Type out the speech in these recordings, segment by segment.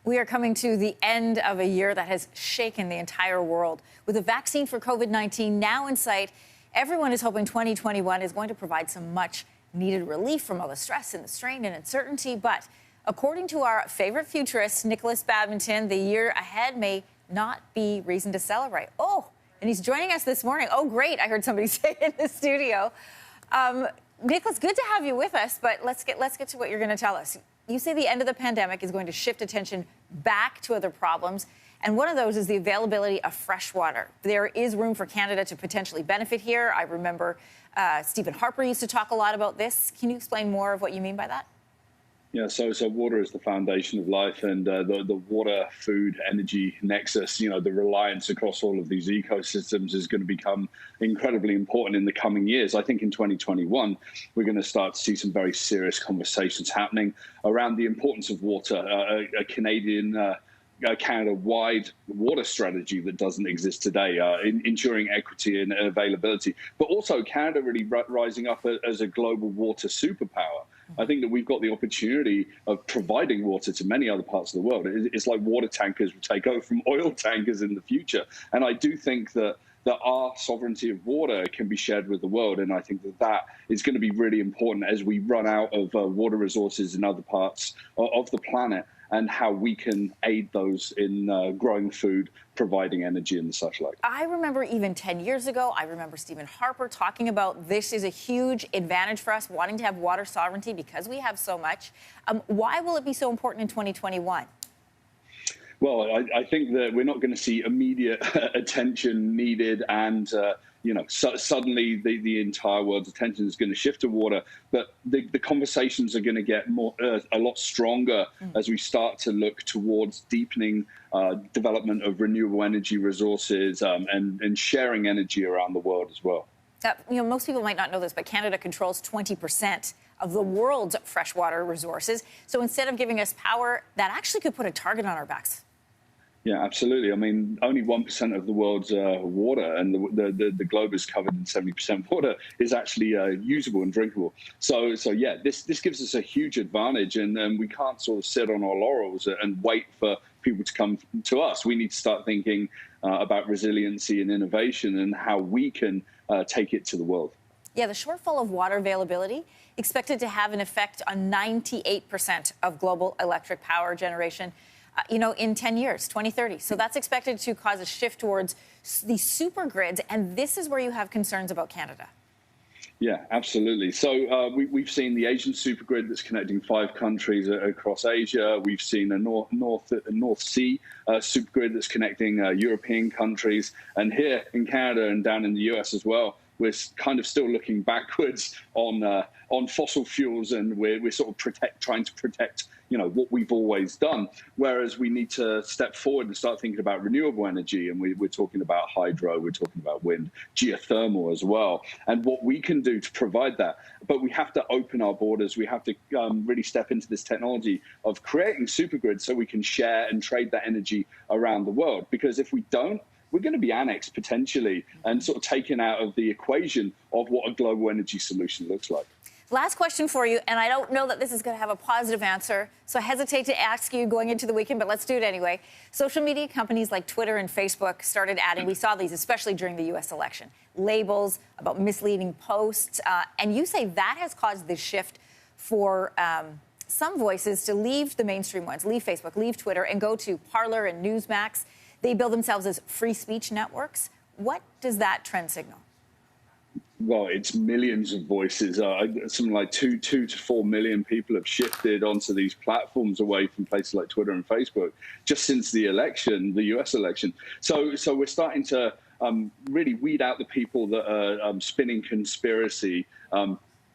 We are coming to the end of a year that has shaken the entire world. With a vaccine for COVID-19 now in sight, everyone is hoping 2021 is going to provide some much needed relief from all the stress and the strain and uncertainty. But according to our favorite futurist, Nikolas Badminton, the year ahead may not be reason to celebrate. Oh, and he's joining us this morning. Oh, great. I heard somebody say in the studio. Nikolas, good to have you with us, but let's get to what you're going to tell us. You say the end of the pandemic is going to shift attention back to other problems, and one of those is the availability of fresh water. There is room for Canada to potentially benefit here. I remember Stephen Harper used to talk a lot about this. Can you explain more of what you mean by that? Yeah, so water is the foundation of life, and the water, food, energy nexus, the reliance across all of these ecosystems is going to become incredibly important in the coming years. I think in 2021, we're going to start to see some very serious conversations happening around the importance of water. A Canada-wide water strategy that doesn't exist today, ensuring equity and availability, but also Canada really rising up as a global water superpower. I think that we've got the opportunity of providing water to many other parts of the world. It's like water tankers will take over from oil tankers in the future. And I do think that our sovereignty of water can be shared with the world. And I think that is going to be really important as we run out of water resources in other parts of the planet, and how we can aid those in growing food, providing energy and such like. I remember even 10 years ago, I remember Stephen Harper talking about this is a huge advantage for us, wanting to have water sovereignty because we have so much. Why will it be so important in 2021? Well, I think that we're not going to see immediate attention needed, and suddenly the entire world's attention is going to shift to water. But the conversations are going to get a lot stronger as we start to look towards deepening development of renewable energy resources and sharing energy around the world as well. Most people might not know this, but Canada controls 20% of the world's freshwater resources. So instead of giving us power, that actually could put a target on our backs. Yeah, absolutely. I mean, only 1% of the world's water, and the globe is covered in 70% water, is actually usable and drinkable. So yeah, this gives us a huge advantage, and we can't sort of sit on our laurels and wait for people to come to us. We need to start thinking about resiliency and innovation and how we can take it to the world. Yeah, the shortfall of water availability expected to have an effect on 98% of global electric power generation. In 10 years, 2030. So that's expected to cause a shift towards these super grids. And this is where you have concerns about Canada. Yeah, absolutely. So we've seen the Asian supergrid that's connecting 5 countries across Asia. We've seen a North Sea supergrid that's connecting European countries. And here in Canada and down in the US as well, we're kind of still looking backwards on fossil fuels, and we're sort of trying to protect what we've always done, whereas we need to step forward and start thinking about renewable energy. And we're talking about hydro, we're talking about wind, geothermal as well, and what we can do to provide that. But we have to open our borders. We have to really step into this technology of creating supergrids so we can share and trade that energy around the world. Because if we don't, we're going to be annexed potentially and sort of taken out of the equation of what a global energy solution looks like. Last question for you, and I don't know that this is going to have a positive answer, so I hesitate to ask you going into the weekend, but let's do it anyway. Social media companies like Twitter and Facebook started adding, we saw these especially during the U.S. election, labels about misleading posts, and you say that has caused this shift for some voices to leave the mainstream ones, leave Facebook, leave Twitter, and go to Parler and Newsmax. They bill themselves as free speech networks. What does that trend signal? Well, it's millions of voices. Something like 2 to 4 million people have shifted onto these platforms away from places like Twitter and Facebook just since the election, the US election. So we're starting to really weed out the people that are spinning conspiracy,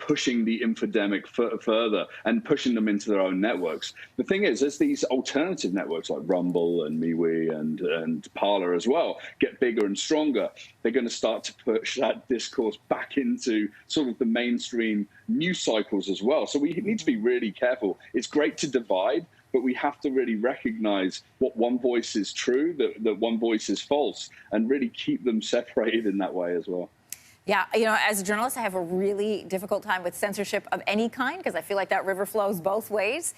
pushing the infodemic further and pushing them into their own networks. The thing is, as these alternative networks like Rumble and MeWe and Parler as well get bigger and stronger, they're going to start to push that discourse back into sort of the mainstream news cycles as well. So we need to be really careful. It's great to divide, but we have to really recognize what one voice is true, that one voice is false, and really keep them separated in that way as well. Yeah, as a journalist, I have a really difficult time with censorship of any kind because I feel like that river flows both ways.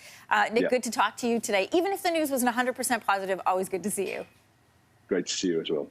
Nick, Yeah. good to talk to you today. Even if the news wasn't 100% positive, always good to see you. Great to see you as well.